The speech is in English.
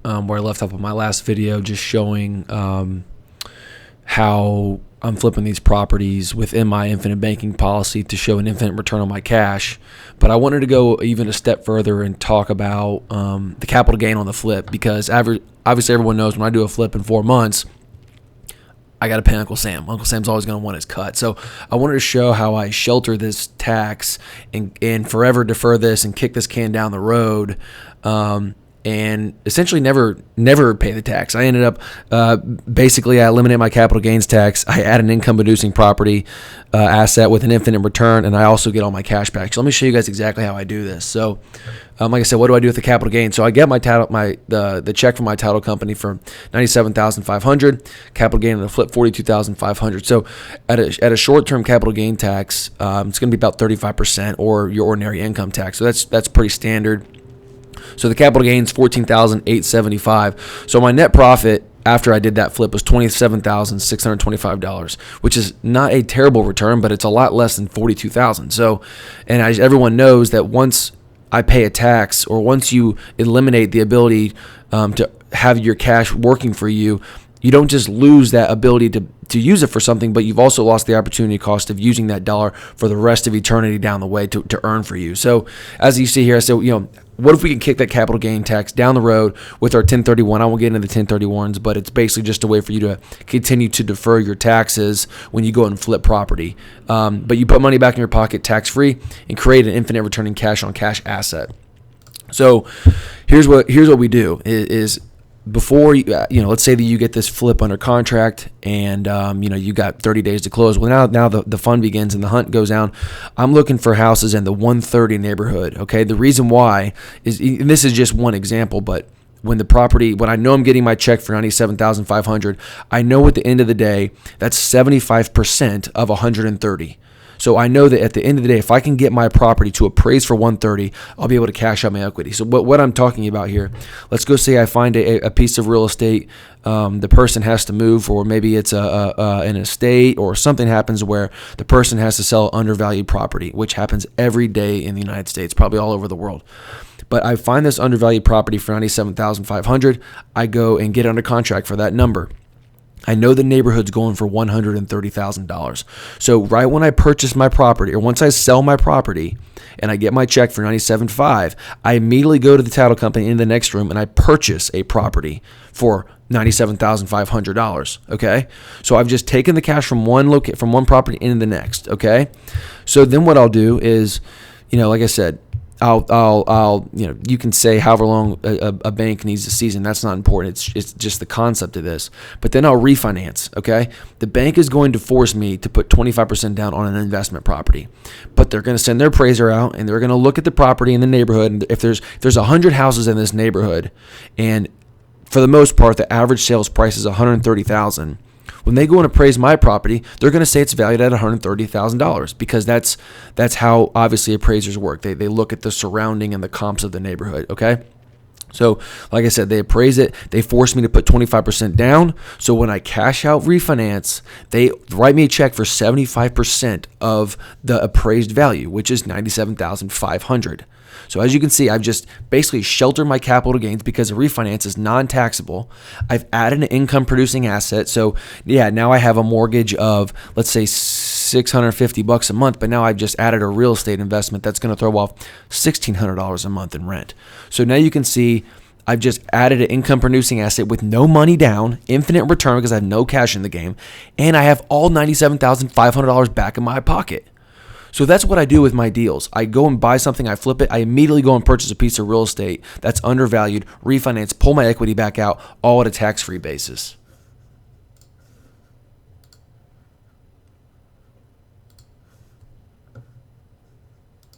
where I left off on my last video, just showing how I'm flipping these properties within my infinite banking policy to show an infinite return on my cash. But I wanted to go even a step further and talk about the capital gain on the flip, because obviously everyone knows when I do a flip in 4 months, I got to pay Uncle Sam. Uncle Sam's always going to want his cut. So I wanted to show how I shelter this tax and forever defer this and kick this can down the road, and essentially never pay the tax. I ended up basically I eliminate my capital gains tax. I add an income producing property asset with an infinite return, and I also get all my cash back. So let me show you guys exactly how I do this. So like I said, what do I do with the capital gain? So I get my title, the check from my title company for $97,500. Capital gain on the flip $42,500. So at a short term capital gain tax, it's going to be about 35% or your ordinary income tax. So that's pretty standard. So the capital gain is $14,875. So my net profit after I did that flip was $27,625, which is not a terrible return, but it's a lot less than $42,000. So, and everyone knows that once I pay a tax, or once you eliminate the ability to have your cash working for you, you don't just lose that ability to use it for something, but you've also lost the opportunity cost of using that dollar for the rest of eternity down the way to earn for you. So as you see here, I said, what if we can kick that capital gain tax down the road with our 1031? I won't get into the 1031s, but it's basically just a way for you to continue to defer your taxes when you go and flip property. But you put money back in your pocket tax-free and create an infinite returning cash-on-cash asset. So here's what we do is before let's say that you get this flip under contract and you got 30 days to close. Well, now the fun begins and the hunt goes down. I'm looking for houses in the 130 neighborhood. Okay, the reason why is, and this is just one example, but when I know I'm getting my check for $97,500, I know at the end of the day that's 75% of 130. So I know that at the end of the day, if I can get my property to appraise for 130, I'll be able to cash out my equity. So what I'm talking about here, let's go say I find a piece of real estate. The person has to move, or maybe it's an estate, or something happens where the person has to sell undervalued property, which happens every day in the United States, probably all over the world. But I find this undervalued property for $97,500. I go and get under contract for that number. I know the neighborhood's going for $130,000. So right when I purchase my property, or once I sell my property and I get my check for $97,500, I immediately go to the title company in the next room and I purchase a property for $97,500. Okay, so I've just taken the cash from one property into the next. Okay, so then what I'll do is, like I said, I'll you can say however long a bank needs to season. That's not important. It's just the concept of this. But then I'll refinance. Okay, the bank is going to force me to put 25% down on an investment property, but they're going to send their appraiser out and they're going to look at the property in the neighborhood. And if there's 100 houses in this neighborhood, and for the most part the average sales price is $130,000. When they go and appraise my property, they're going to say it's valued at $130,000 because that's how obviously appraisers work. They look at the surrounding and the comps of the neighborhood, okay? So like I said, they appraise it. They force me to put 25% down. So when I cash out refinance, they write me a check for 75% of the appraised value, which is $97,500. So as you can see, I've just basically sheltered my capital gains because a refinance is non-taxable. I've added an income producing asset. So yeah, now I have a mortgage of, let's say, $650 a month, but now I've just added a real estate investment that's going to throw off $1,600 a month in rent. So now you can see I've just added an income producing asset with no money down, infinite return because I have no cash in the game, and I have all $97,500 back in my pocket. So that's what I do with my deals. I go and buy something, I flip it, I immediately go and purchase a piece of real estate that's undervalued, refinance, pull my equity back out, all at a tax-free basis.